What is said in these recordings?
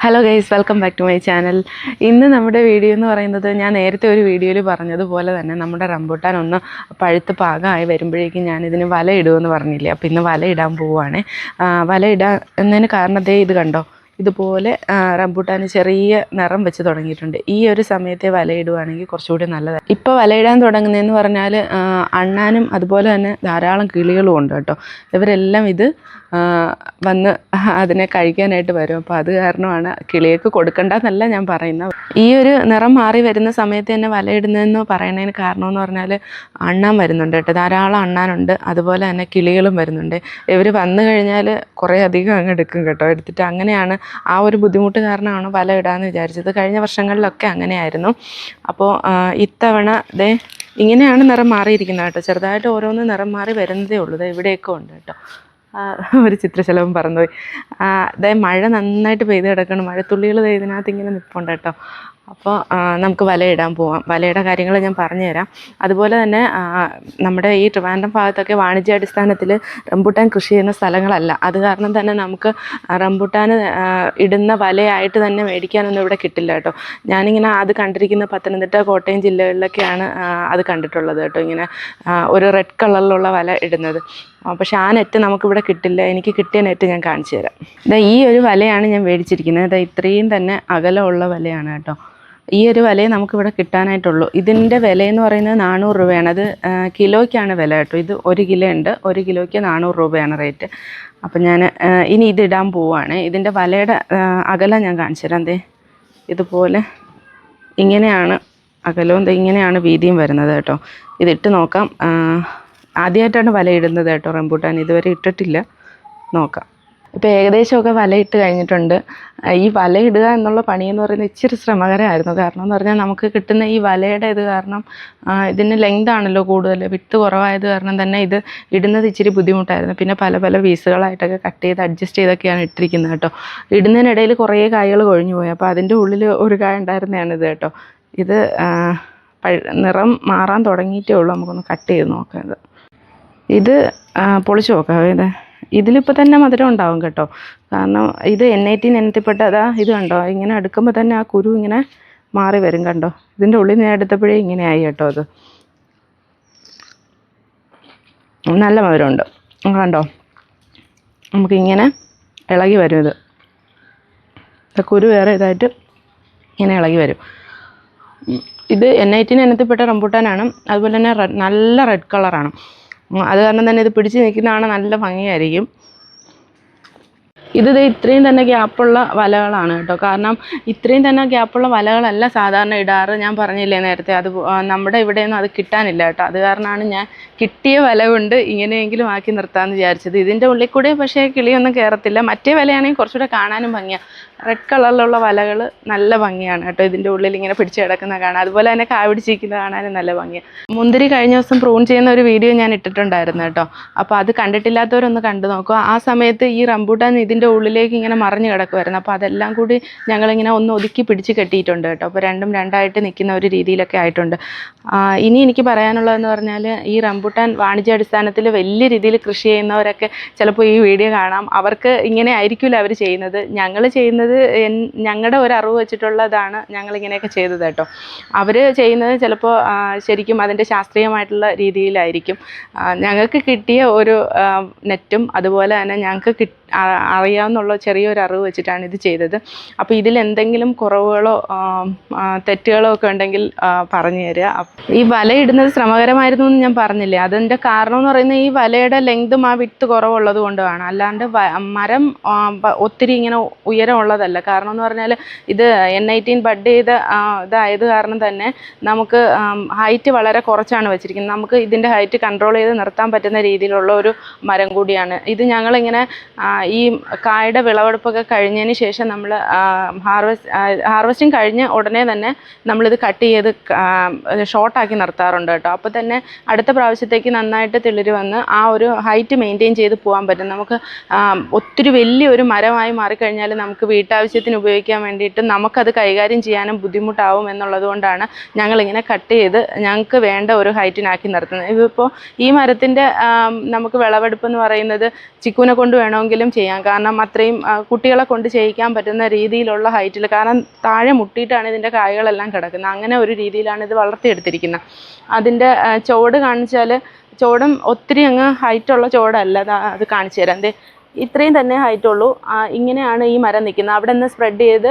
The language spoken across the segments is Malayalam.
Hello guys, welcome back to my channel. ഇന്ന് നമ്മുടെ വീഡിയോ എന്ന് പറയുന്നത് ഞാൻ നേരത്തെ ഒരു വീഡിയോയിൽ പറഞ്ഞതുപോലെ തന്നെ നമ്മുടെ റംബൂട്ടാൻ ഒന്ന് പഴുത്ത് പാകമായി വരുമ്പോഴേക്കും ഞാനിതിന് വല ഇടുമെന്ന് പറഞ്ഞില്ലേ. അപ്പോൾ ഇന്ന് വല ഇടാൻ പോവുകയാണ്. വല ഇടാന്നതിന് കാരണം ഇത് കണ്ടോ, ഇതുപോലെ റംബൂട്ടാന് ചെറിയ നിറം വെച്ച് തുടങ്ങിയിട്ടുണ്ട്. ഈ ഒരു സമയത്തെ വലയിടുവാണെങ്കിൽ കുറച്ചുകൂടി നല്ലതാണ്. ഇപ്പോൾ വലയിടാൻ തുടങ്ങുന്നതെന്ന് പറഞ്ഞാൽ അണ്ണാനും അതുപോലെ തന്നെ ധാരാളം കിളികളും ഉണ്ട് കേട്ടോ. ഇവരെല്ലാം ഇത് വന്ന് അതിനെ കഴിക്കാനായിട്ട് വരും. അപ്പോൾ അത് കാരണമാണ് കിളിയൊക്കെ കൊടുക്കണ്ടെന്നല്ല ഞാൻ പറയുന്നത്. ഈ ഒരു നിറം മാറി വരുന്ന സമയത്ത് തന്നെ വലയിടുന്നതെന്ന് പറയുന്നതിന് കാരണമെന്ന് പറഞ്ഞാൽ അണ്ണാൻ വരുന്നുണ്ട് കേട്ടോ, ധാരാളം അണ്ണാനുണ്ട്. അതുപോലെ തന്നെ കിളികളും വരുന്നുണ്ട്. ഇവർ വന്നു കഴിഞ്ഞാൽ കുറേ അധികം അങ്ങ് എടുക്കും കേട്ടോ. എടുത്തിട്ട് അങ്ങനെയാണ് ആ ഒരു ബുദ്ധിമുട്ട് കാരണമാണ് വല ഇടാമെന്ന് വിചാരിച്ചത്. കഴിഞ്ഞ വർഷങ്ങളിലൊക്കെ അങ്ങനെയായിരുന്നു. അപ്പോൾ ഇത്തവണ ഇങ്ങനെയാണ് നിറം മാറിയിരിക്കുന്നത് കേട്ടോ. ചെറുതായിട്ട് ഓരോന്ന് നിറം മാറി വരുന്നതേ ഉള്ളൂ. ഇവിടെയൊക്കെ ഉണ്ട് കേട്ടോ. ഒരു ചിത്രശലഭം പറന്നുപോയി. മഴ നന്നായിട്ട് പെയ്ത് കിടക്കണം. മഴത്തുള്ളികൾ ഇതിനകത്ത് ഇങ്ങനെ നിൽപ്പുണ്ട് കേട്ടോ. അപ്പോൾ നമുക്ക് വലയിടാൻ പോവാം. വലയുടെ കാര്യങ്ങൾ ഞാൻ പറഞ്ഞുതരാം. അതുപോലെ തന്നെ നമ്മുടെ ഈ ട്രിവാൻഡ്രം ഭാഗത്തൊക്കെ വാണിജ്യാടിസ്ഥാനത്തിൽ റംബൂട്ടാൻ കൃഷി ചെയ്യുന്ന സ്ഥലങ്ങളല്ല. അത് കാരണം തന്നെ നമുക്ക് റംബൂട്ടാൻ ഇടുന്ന വലയായിട്ട് തന്നെ മേടിക്കാനൊന്നും ഇവിടെ കിട്ടില്ല കേട്ടോ. ഞാനിങ്ങനെ അത് കണ്ടിരിക്കുന്ന പത്തനംതിട്ട, കോട്ടയം ജില്ലകളിലൊക്കെയാണ് അത് കണ്ടിട്ടുള്ളത് കേട്ടോ. ഇങ്ങനെ ഒരു റെഡ് കളറിലുള്ള വല ഇടുന്നത്. പക്ഷെ ആ നെറ്റ് നമുക്കിവിടെ കിട്ടില്ല. എനിക്ക് കിട്ടിയ നെറ്റ് ഞാൻ കാണിച്ചു തരാം. ഈ ഒരു വലയാണ് ഞാൻ മേടിച്ചിരിക്കുന്നത്. ഇത്രയും തന്നെ അകലമുള്ള വലയാണ് കേട്ടോ. ഈ ഒരു വലയെ നമുക്കിവിടെ കിട്ടാനായിട്ടുള്ളൂ. ഇതിൻ്റെ വിലയെന്ന് പറയുന്നത് 400 രൂപയാണ്. അത് കിലോയ്ക്കാണ് വില കേട്ടോ. ഇത് 1 കിലോ ഉണ്ട്. 1 കിലോയ്ക്ക് 400 രൂപയാണ് റേറ്റ്. അപ്പം ഞാൻ ഇനി ഇതിടാൻ പോവുകയാണ്. ഇതിൻ്റെ വലയുടെ അകലം ഞാൻ കാണിച്ചു തരാം. ഇതുപോലെ ഇങ്ങനെയാണ് അകലവും, ഇങ്ങനെയാണ് വീതിയും വരുന്നത് കേട്ടോ. ഇതിട്ട് നോക്കാം. ആദ്യമായിട്ടാണ് വല ഇടുന്നത് കേട്ടോ. റംബൂട്ടാൻ ഇതുവരെ ഇട്ടിട്ടില്ല. നോക്കാം. ഇപ്പോൾ ഏകദേശമൊക്കെ വല ഇട്ട് കഴിഞ്ഞിട്ടുണ്ട്. ഈ വല ഇടുക എന്നുള്ള പണിയെന്ന് പറയുന്നത് ഇച്ചിരി ശ്രമകരമായിരുന്നു. കാരണം എന്ന് പറഞ്ഞാൽ നമുക്ക് കിട്ടുന്ന ഈ വലയുടെ ഇത് കാരണം ഇതിന് ലെങ്ത് ആണല്ലോ കൂടുതൽ, വിട്ട് കുറവായത് കാരണം തന്നെ ഇത് ഇടുന്നത് ഇച്ചിരി ബുദ്ധിമുട്ടായിരുന്നു. പിന്നെ പല പല പീസുകളായിട്ടൊക്കെ കട്ട് ചെയ്ത് അഡ്ജസ്റ്റ് ചെയ്തൊക്കെയാണ് ഇട്ടിരിക്കുന്നത് കേട്ടോ. ഇടുന്നതിനിടയിൽ കുറേ കായകൾ കൊഴിഞ്ഞു പോയി. അപ്പോൾ അതിൻ്റെ ഉള്ളിൽ ഒരു കായ ഉണ്ടായിരുന്നതാണ് ഇത് കേട്ടോ. ഇത് നിറം മാറാൻ തുടങ്ങിയിട്ടേ ഉള്ളൂ. നമുക്കൊന്ന് കട്ട് ചെയ്ത് നോക്കാം. ഇത് പൊളിച്ച് നോക്കാം. ഇതിലിപ്പോൾ തന്നെ മധുരം ഉണ്ടാവും കേട്ടോ. കാരണം ഇത് N18 ഇനത്തിൽപ്പെട്ടതാ. ഇത് കണ്ടോ, ഇങ്ങനെ എടുക്കുമ്പോൾ തന്നെ ആ കുരു ഇങ്ങനെ മാറി വരും കണ്ടോ. ഇതിൻ്റെ ഉള്ളിൽ നിന്ന് എടുത്തപ്പോഴേ ഇങ്ങനെ ആയി കേട്ടോ. അത് നല്ല മധുരമുണ്ട് കണ്ടോ. നമുക്കിങ്ങനെ ഇളകി വരും. ഇത് കുരു വേറെ ഇതായിട്ട് ഇങ്ങനെ ഇളകി വരും. ഇത് N18 ഇനത്തിൽപ്പെട്ട റംബൂട്ടാനാണ്. അതുപോലെ തന്നെ നല്ല റെഡ് കളറാണ്. അത് കാരണം തന്നെ ഇത് പിടിച്ച് നിൽക്കുന്നതാണ് നല്ല ഭംഗിയായിരിക്കും. ഇത് ഇത്രയും തന്നെ ഗ്യാപ്പുള്ള വലകളാണ് കേട്ടോ. കാരണം ഇത്രയും തന്നെ ഗ്യാപ്പുള്ള വലകളല്ല സാധാരണ ഇടാറ്. ഞാൻ പറഞ്ഞില്ലേ നേരത്തെ, അത് നമ്മുടെ ഇവിടെയൊന്നും അത് കിട്ടാനില്ല കേട്ടോ. അത് കാരണമാണ് ഞാൻ കിട്ടിയ വല കൊണ്ട് ഇങ്ങനെയെങ്കിലും ആക്കി നിർത്താമെന്ന് വിചാരിച്ചത്. ഇതിൻ്റെ ഉള്ളിൽ കൂടെ പക്ഷേ കിളിയൊന്നും കയറത്തില്ല. മറ്റേ വലയാണെങ്കിൽ കുറച്ചുകൂടെ കാണാനും ഭംഗിയാണ്. റെഡ് കളറിലുള്ള വലകൾ നല്ല ഭംഗിയാണ് കേട്ടോ. ഇതിൻ്റെ ഉള്ളിൽ ഇങ്ങനെ പിടിച്ച് കിടക്കുന്ന കാണാം. അതുപോലെ തന്നെ കാ പിടിച്ചിരിക്കുന്നത് കാണാനും നല്ല ഭംഗിയാണ്. മുന്തിരി കഴിഞ്ഞ ദിവസം പ്രൂൺ ചെയ്യുന്ന ഒരു വീഡിയോ ഞാൻ ഇട്ടിട്ടുണ്ടായിരുന്നു കേട്ടോ. അപ്പോൾ അത് കണ്ടിട്ടില്ലാത്തവരൊന്ന് കണ്ടു നോക്കുക. ആ സമയത്ത് ഈ റംബൂട്ടാൻ ഇതിൻ്റെ ഉള്ളിലേക്ക് ഇങ്ങനെ മറിഞ്ഞ് കിടക്കുമായിരുന്നു. അപ്പോൾ അതെല്ലാം കൂടി ഞങ്ങളിങ്ങനെ ഒന്ന് ഒതുക്കി പിടിച്ച് കെട്ടിയിട്ടുണ്ട് കേട്ടോ. അപ്പോൾ രണ്ടും രണ്ടായിട്ട് നിൽക്കുന്ന ഒരു രീതിയിലൊക്കെ ആയിട്ടുണ്ട്. ഇനി എനിക്ക് പറയാനുള്ളതെന്ന് പറഞ്ഞാൽ, ഈ റംബൂട്ടാൻ വാണിജ്യാടിസ്ഥാനത്തിൽ വലിയ രീതിയിൽ കൃഷി ചെയ്യുന്നവരൊക്കെ ചിലപ്പോൾ ഈ വീഡിയോ കാണാം. അവർക്ക് ഇങ്ങനെ ആയിരിക്കില്ല അവർ ചെയ്യുന്നത്. ഞങ്ങൾ ചെയ്യുന്നത് ഞങ്ങളുടെ ഒരു അറിവ് വെച്ചിട്ടുള്ളതാണ് ഞങ്ങളിങ്ങനെയൊക്കെ ചെയ്തത് കേട്ടോ. അവർ ചെയ്യുന്നത് ചിലപ്പോൾ ശരിക്കും അതിൻ്റെ ശാസ്ത്രീയമായിട്ടുള്ള രീതിയിലായിരിക്കും. ഞങ്ങൾക്ക് കിട്ടിയ ഒരു നെറ്റും അതുപോലെ തന്നെ ഞങ്ങൾക്ക് അറിയാവുന്നുള്ള ചെറിയൊരു അറിവ് വെച്ചിട്ടാണ് ഇത് ചെയ്തത്. അപ്പോൾ ഇതിൽ എന്തെങ്കിലും കുറവുകളോ തെറ്റുകളോ ഒക്കെ ഉണ്ടെങ്കിൽ പറഞ്ഞു തരിക. ഈ വല ഇടുന്നത് ശ്രമകരമായിരുന്നു എന്ന് ഞാൻ പറഞ്ഞില്ലേ. അതിൻ്റെ കാരണം എന്ന് പറയുന്നത് ഈ വലയുടെ ലെങ്തും ആ വിട്ട് കുറവുള്ളത് കൊണ്ടാണ്. അല്ലാണ്ട് മരം ഒത്തിരി ഇങ്ങനെ ഉയരമുള്ളതല്ല. കാരണം എന്ന് പറഞ്ഞാൽ ഇത് N18 ബഡ് ചെയ്ത ഇതായത് കാരണം തന്നെ നമുക്ക് ഹൈറ്റ് വളരെ കുറച്ചാണ് വെച്ചിരിക്കുന്നത്. നമുക്ക് ഇതിൻ്റെ ഹൈറ്റ് കൺട്രോൾ ചെയ്ത് നിർത്താൻ പറ്റുന്ന രീതിയിലുള്ള ഒരു മരം കൂടിയാണ് ഇത്. ഞങ്ങളിങ്ങനെ ഈ കായുടെ വിളവെടുപ്പൊക്കെ കഴിഞ്ഞതിന് ശേഷം നമ്മൾ ഹാർവെസ്റ്റിംഗ് കഴിഞ്ഞ് ഉടനെ തന്നെ നമ്മളിത് കട്ട് ചെയ്ത് ഷോർട്ടാക്കി നിർത്താറുണ്ട് കേട്ടോ. അപ്പോൾ തന്നെ അടുത്ത പ്രാവശ്യത്തേക്ക് നന്നായിട്ട് തിളിര് വന്ന് ആ ഒരു ഹൈറ്റ് മെയിൻറ്റെയിൻ ചെയ്ത് പോകാൻ പറ്റും. നമുക്ക് ഒത്തിരി വലിയൊരു മരമായി മാറിക്കഴിഞ്ഞാൽ നമുക്ക് വീട്ടാവശ്യത്തിന് ഉപയോഗിക്കാൻ വേണ്ടിയിട്ട് നമുക്കത് കൈകാര്യം ചെയ്യാനും ബുദ്ധിമുട്ടാവും എന്നുള്ളത് കൊണ്ടാണ് ഞങ്ങളിങ്ങനെ കട്ട് ചെയ്ത് ഞങ്ങൾക്ക് വേണ്ട ഒരു ഹൈറ്റിനാക്കി നിർത്തുന്നത്. ഇതിപ്പോൾ ഈ മരത്തിൻ്റെ നമുക്ക് വിളവെടുപ്പ് എന്ന് പറയുന്നത് ചിക്കുവിനെ കൊണ്ട് വേണമെങ്കിലും ചെയ്യാം. കാരണം അത്രയും കുട്ടികളെ കൊണ്ട് ചെയ്യിക്കാൻ പറ്റുന്ന രീതിയിലുള്ള ഹൈറ്റിൽ, കാരണം താഴെ മുട്ടിയിട്ടാണ് ഇതിൻ്റെ കായകളെല്ലാം കിടക്കുന്നത്. അങ്ങനെ ഒരു രീതിയിലാണ് ഇത് വളർത്തിയെടുത്തിരിക്കുന്നത്. അതിൻ്റെ ചോട് കാണിച്ചാൽ, ചോടും ഒത്തിരി അങ്ങ് ഹൈറ്റുള്ള ചോടല്ല. അത് കാണിച്ചു തരാം. ഇത്രയും തന്നെ ഹൈറ്റുള്ളൂ. ഇങ്ങനെയാണ് ഈ മരം നിൽക്കുന്നത്. അവിടെ നിന്ന് സ്പ്രെഡ് ചെയ്ത്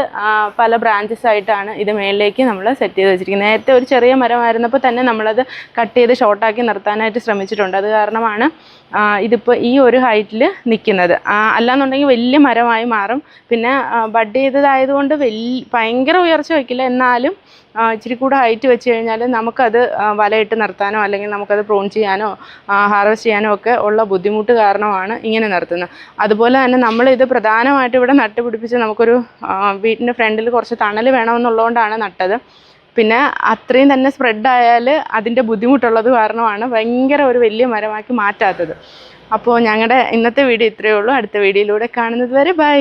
പല ബ്രാഞ്ചസ് ആയിട്ടാണ് ഇത് മേളിലേക്ക് നമ്മൾ സെറ്റ് ചെയ്ത് വെച്ചിരിക്കുന്നത്. നേരത്തെ ഒരു ചെറിയ മരമായിരുന്നപ്പോൾ തന്നെ നമ്മളത് കട്ട് ചെയ്ത് ഷോർട്ടാക്കി നിർത്താനായിട്ട് ശ്രമിച്ചിട്ടുണ്ട്. അത് കാരണമാണ് ഇതിപ്പോൾ ഈ ഒരു ഹൈറ്റിൽ നിൽക്കുന്നത്. അല്ലാന്നുണ്ടെങ്കിൽ വലിയ മരമായി മാറും. പിന്നെ ബഡ് ചെയ്തതായതുകൊണ്ട് ഭയങ്കര ഉയർച്ച വയ്ക്കില്ല, എന്നാലും ഇച്ചിരി കൂടെ ഹൈറ്റ് വെച്ച് കഴിഞ്ഞാൽ നമുക്കത് വലയിട്ട് നിർത്താനോ അല്ലെങ്കിൽ നമുക്കത് പ്രൂൺ ചെയ്യാനോ ഹാർവെസ്റ്റ് ചെയ്യാനോ ഒക്കെ ഉള്ള ബുദ്ധിമുട്ട് കാരണമാണ് ഇങ്ങനെ നിർത്തുന്നത്. അതുപോലെ തന്നെ നമ്മളിത് പ്രധാനമായിട്ട് ഇവിടെ നട്ടുപിടിപ്പിച്ച് നമുക്കൊരു വീട്ടിൻ്റെ ഫ്രണ്ടിൽ കുറച്ച് തണൽ വേണമെന്നുള്ളതുകൊണ്ടാണ് നട്ടത്. പിന്നെ അത്രയും തന്നെ സ്പ്രെഡായാൽ അതിൻ്റെ ബുദ്ധിമുട്ടുള്ളത് കാരണമാണ് ഭയങ്കര ഒരു വലിയ മരമാക്കി മാറ്റാത്തത്. അപ്പോൾ ഞങ്ങളുടെ ഇന്നത്തെ വീഡിയോ ഇത്രയേ ഉള്ളൂ. അടുത്ത വീഡിയോയിലൂടെ കാണുന്നത് വരെ ബൈ.